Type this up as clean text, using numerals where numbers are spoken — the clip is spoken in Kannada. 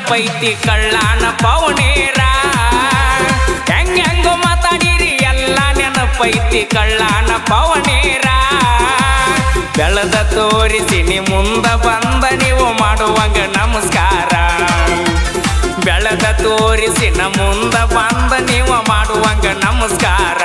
ನೆನಪೈತಿ ಕಳ್ಳಾನ ಪೌನೇರ ಹೆಂಗೋ ಮಾತಾಡಿರಿ ಎಲ್ಲ ನೆನಪೈತಿ ಕಳ್ಳಾನ ಪೌನೇರ ಬೆಳೆದ ತೋರಿಸಿ ನೀ ಮುಂದ ಬಂದ ನೀವು ಮಾಡುವಂಗ ನಮಸ್ಕಾರ ಬೆಳೆದ ತೋರಿಸಿ ನ ಮುಂದ ಬಂದ ನೀವು ಮಾಡುವಂಗ ನಮಸ್ಕಾರ